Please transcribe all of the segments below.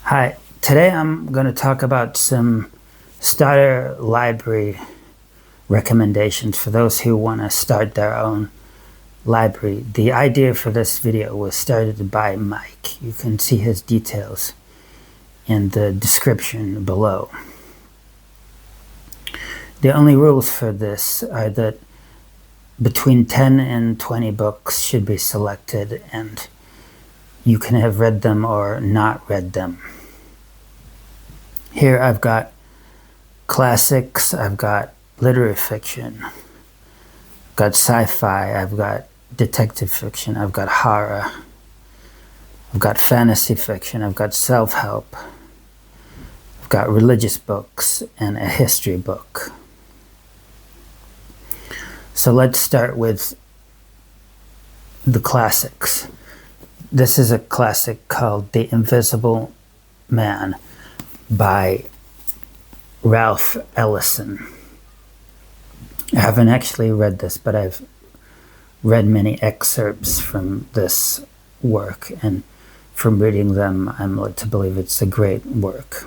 Hi, today I'm going to talk about some starter library recommendations for those who want to start their own library. The idea for this video was started by Mike. You can see his details in the description below. The only rules for this are that between 10 and 20 books should be selected, and you can have read them or not read them. Here I've got classics, I've got literary fiction, I've got sci-fi, I've got detective fiction, I've got horror, I've got fantasy fiction, I've got self-help, I've got religious books, and a history book. So let's start with the classics. This is a classic called The Invisible Man by Ralph Ellison. I haven't actually read this, but I've read many excerpts from this work, and from reading them, I'm led to believe it's a great work.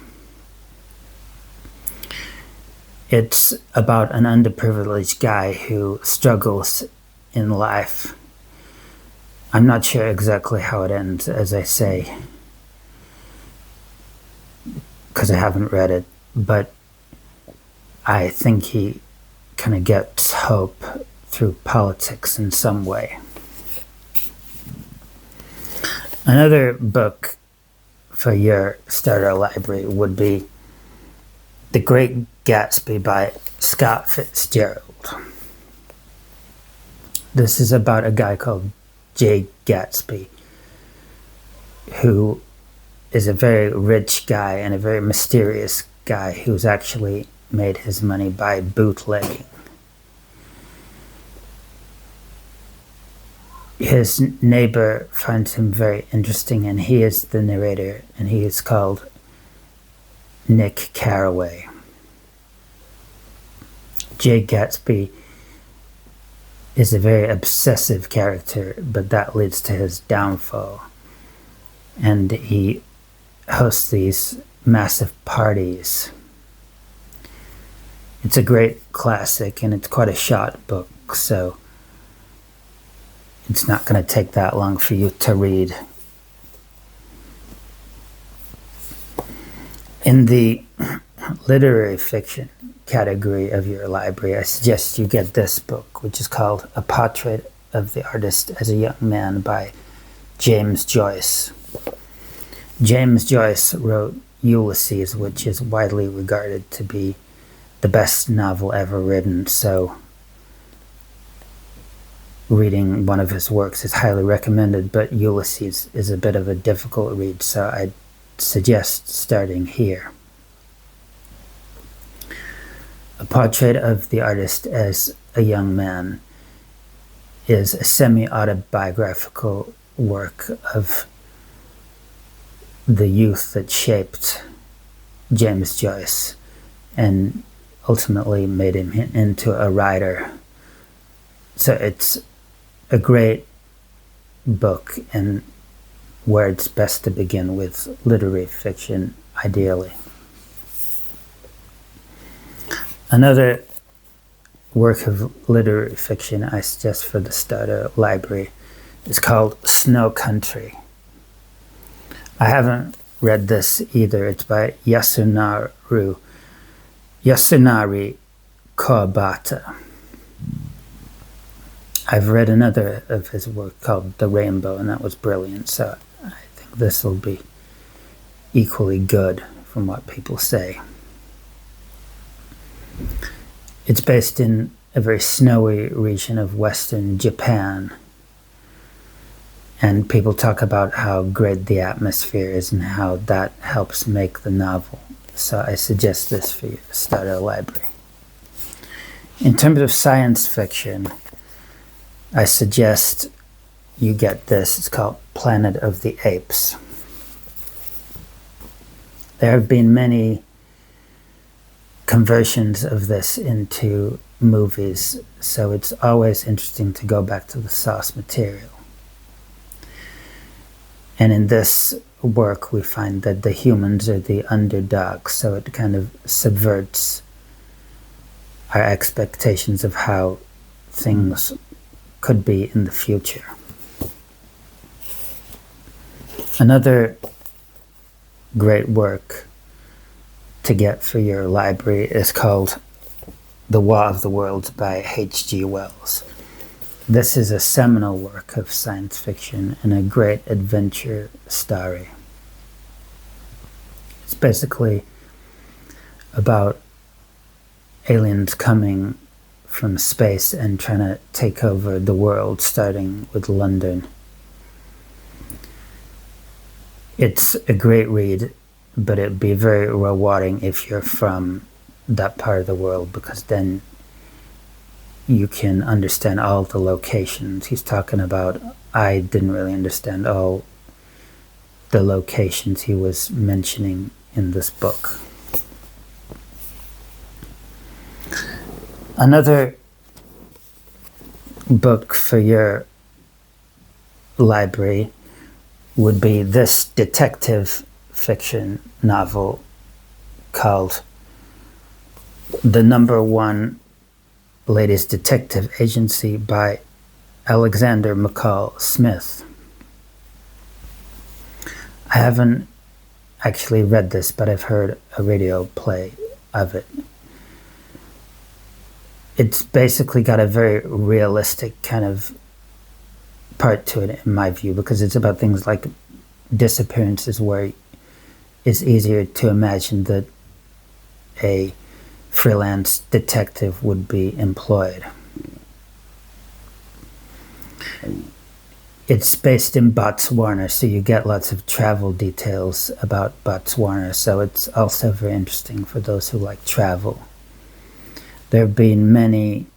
It's about an underprivileged guy who struggles in life. I'm not sure exactly how it ends, as I say, because I haven't read it, but I think he kind of gets hope through politics in some way. Another book for your starter library would be The Great Gatsby by Scott Fitzgerald. This is about a guy called Jay Gatsby, who is a very rich guy and a very mysterious guy who's actually made his money by bootlegging. His neighbor finds him very interesting, and he is the narrator, and he is called Nick Carraway. Jay Gatsby is a very obsessive character, but that leads to his downfall. And he hosts these massive parties. It's a great classic, and it's quite a short book, so it's not going to take that long for you to read. In the literary fiction category of your library, I suggest you get this book, which is called A Portrait of the Artist as a Young Man by James Joyce. James Joyce wrote Ulysses, which is widely regarded to be the best novel ever written, so reading one of his works is highly recommended, but Ulysses is a bit of a difficult read, so I'd suggest starting here. A Portrait of the Artist as a Young Man is a semi-autobiographical work of the youth that shaped James Joyce and ultimately made him into a writer. So it's a great book, and where it's best to begin with literary fiction, ideally. Another work of literary fiction I suggest for the starter library is called Snow Country. I haven't read this either. It's by Yasunari Kawabata. I've read another of his work called The Rainbow, and that was brilliant, so I think this will be equally good from what people say. It's based in a very snowy region of western Japan, and people talk about how great the atmosphere is and how that helps make the novel. So I suggest this for your starter library. In terms of science fiction, I suggest you get this. It's called Planet of the Apes. There have been many conversions of this into movies, so it's always interesting to go back to the source material. And in this work, we find that the humans are the underdogs, so it kind of subverts our expectations of how things could be in the future. Another great work to get for your library is called The War of the Worlds by H.G. Wells. This is a seminal work of science fiction and a great adventure story. It's basically about aliens coming from space and trying to take over the world, starting with London. It's a great read, but it'd be very rewarding if you're from that part of the world, because then you can understand all the locations he's talking about. I didn't really understand all the locations he was mentioning in this book. Another book for your library would be this detective fiction novel called The Number One Ladies Detective Agency by Alexander McCall Smith. I haven't actually read this, but I've heard a radio play of it. It's basically got a very realistic kind of part to it, in my view, because it's about things like disappearances, where it's easier to imagine that a freelance detective would be employed. It's based in Botswana, so you get lots of travel details about Botswana, so it's also very interesting for those who like travel. There have been many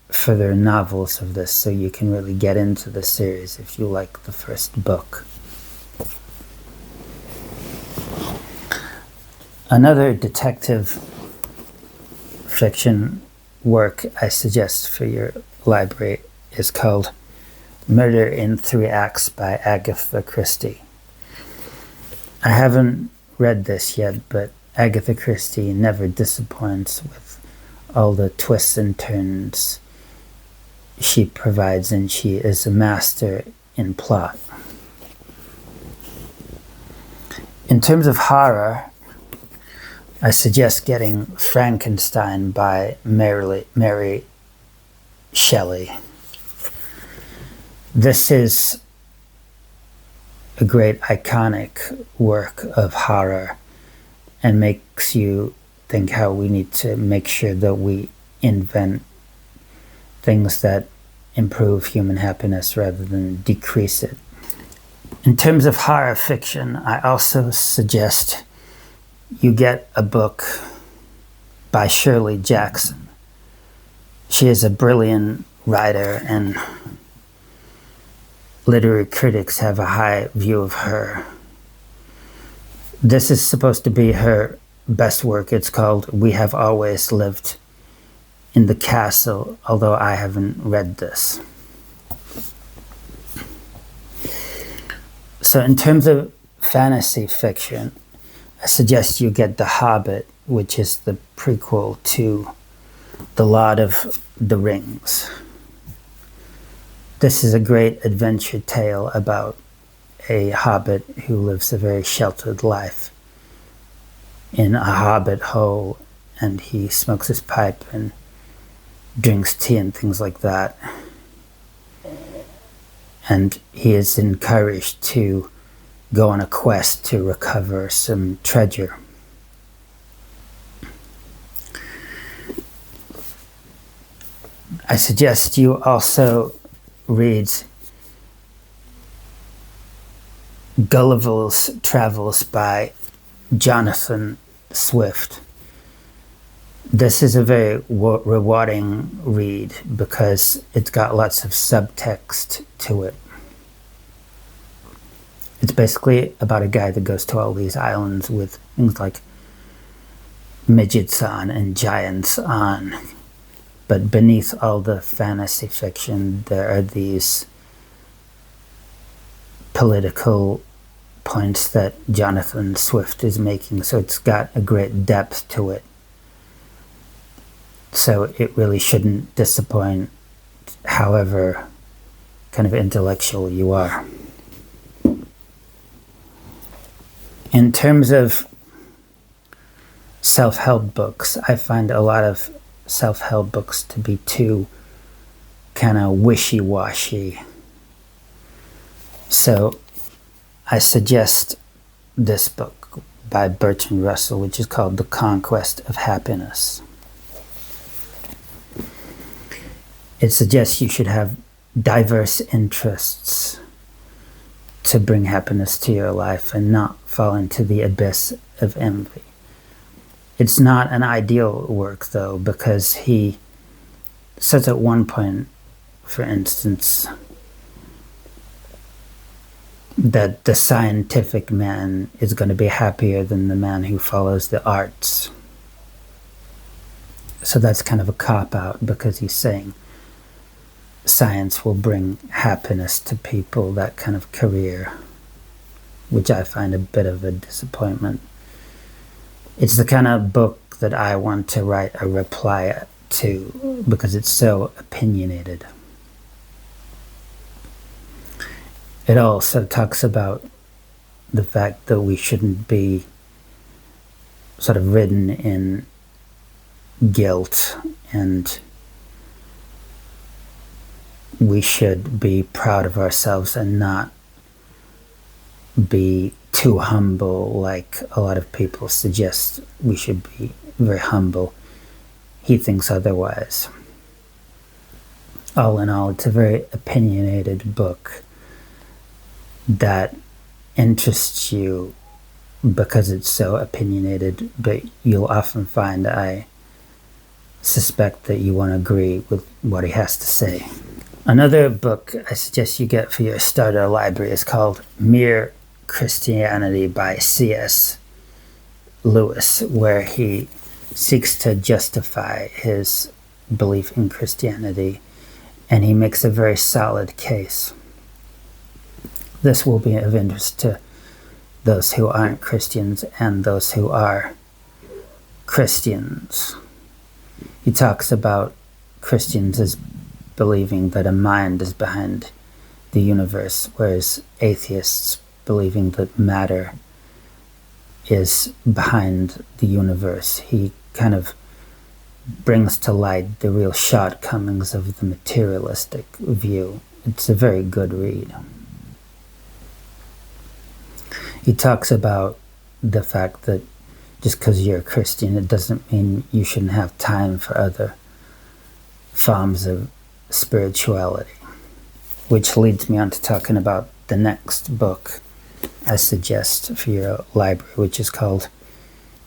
further novels of this, so you can really get into the series if you like the first book. Another detective fiction work I suggest for your library is called Murder in Three Acts by Agatha Christie. I haven't read this yet, but Agatha Christie never disappoints with all the twists and turns she provides, and she is a master in plot. In terms of horror, I suggest getting Frankenstein by Mary Shelley. This is a great iconic work of horror and makes you think how we need to make sure that we invent things that improve human happiness rather than decrease it. In terms of horror fiction, I also suggest you get a book by Shirley Jackson. She is a brilliant writer, and literary critics have a high view of her. This is supposed to be her best work. It's called We Have Always Lived in the Castle, although I haven't read this. So in terms of fantasy fiction, I suggest you get The Hobbit, which is the prequel to The Lord of the Rings. This is a great adventure tale about a hobbit who lives a very sheltered life in a hobbit hole, and he smokes his pipe and drinks tea and things like that. And he is encouraged to go on a quest to recover some treasure. I suggest you also read Gulliver's Travels by Jonathan Swift. This is a very rewarding read because it's got lots of subtext to it. It's basically about a guy that goes to all these islands with things like midgets on and giants on. But beneath all the fantasy fiction, there are these political points that Jonathan Swift is making, so it's got a great depth to it. So it really shouldn't disappoint, however kind of intellectual you are. In terms of self-help books, I find a lot of self-help books to be too kind of wishy-washy. So I suggest this book by Bertrand Russell, which is called The Conquest of Happiness. It suggests you should have diverse interests to bring happiness to your life and not fall into the abyss of envy. It's not an ideal work, though, because he says at one point, for instance, that the scientific man is going to be happier than the man who follows the arts. So that's kind of a cop-out, because he's saying science will bring happiness to people, that kind of career, which I find a bit of a disappointment. It's the kind of book that I want to write a reply to, because it's so opinionated. It also talks about the fact that we shouldn't be sort of ridden in guilt, and we should be proud of ourselves and not be too humble, like a lot of people suggest we should be very humble. He thinks otherwise. All in all, it's a very opinionated book that interests you because it's so opinionated, but you'll often find, I suspect, that you won't agree with what he has to say. Another book I suggest you get for your starter library is called Mere Christianity by C.S. Lewis, where he seeks to justify his belief in Christianity, and he makes a very solid case. This will be of interest to those who aren't Christians and those who are Christians. He talks about Christians as believing that a mind is behind the universe, whereas atheists believing that matter is behind the universe. He kind of brings to light the real shortcomings of the materialistic view. It's a very good read. He talks about the fact that just because you're a Christian, it doesn't mean you shouldn't have time for other forms of spirituality, which leads me on to talking about the next book I suggest for your library, which is called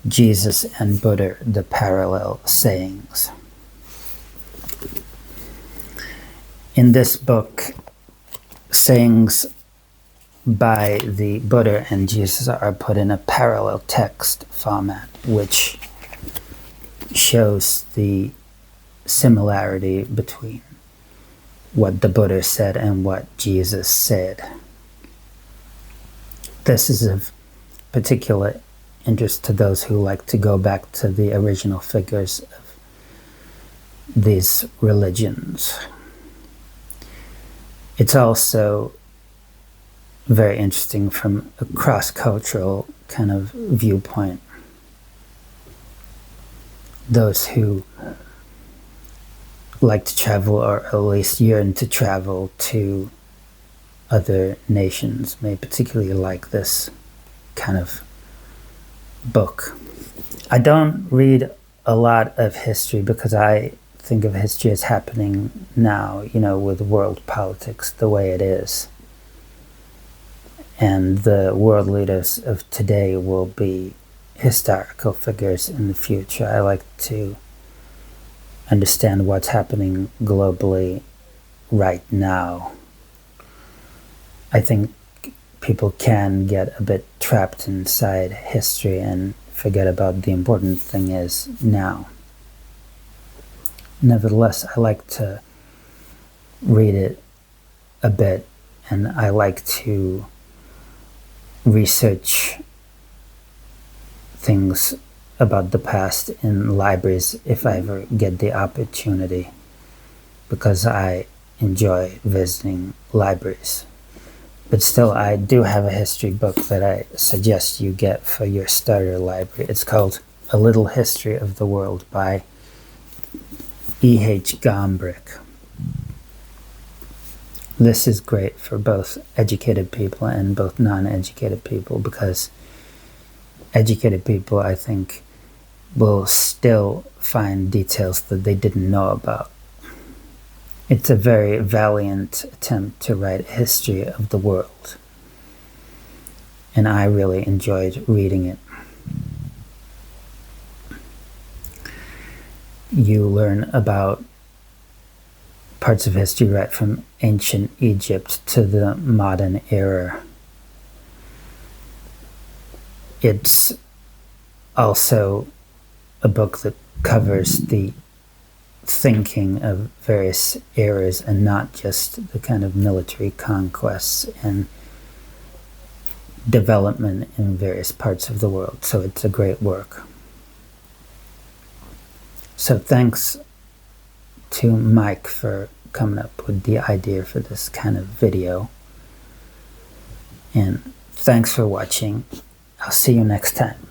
Jesus and Buddha, The Parallel Sayings. In this book, sayings by the Buddha and Jesus are put in a parallel text format, which shows the similarity between what the Buddha said and what Jesus said. This is of particular interest to those who like to go back to the original figures of these religions. It's also very interesting from a cross-cultural kind of viewpoint. Those who like to travel, or at least yearn to travel to other nations, may particularly like this kind of book. I don't read a lot of history because I think of history as happening now, with world politics the way it is. And the world leaders of today will be historical figures in the future. I like to understand what's happening globally right now. I think people can get a bit trapped inside history and forget about the important thing is now. Nevertheless, I like to read it a bit, and I like to research things about the past in libraries if I ever get the opportunity, because I enjoy visiting libraries. But still, I do have a history book that I suggest you get for your starter library. It's called A Little History of the World by E.H. Gombrich. This is great for both educated people and both non-educated people, because educated people, I think, will still find details that they didn't know about. It's a very valiant attempt to write a history of the world, and I really enjoyed reading it. You learn about parts of history right from ancient Egypt to the modern era. It's also a book that covers the thinking of various eras and not just the kind of military conquests and development in various parts of the world. So it's a great work. So thanks to Mike for coming up with the idea for this kind of video. And thanks for watching. I'll see you next time.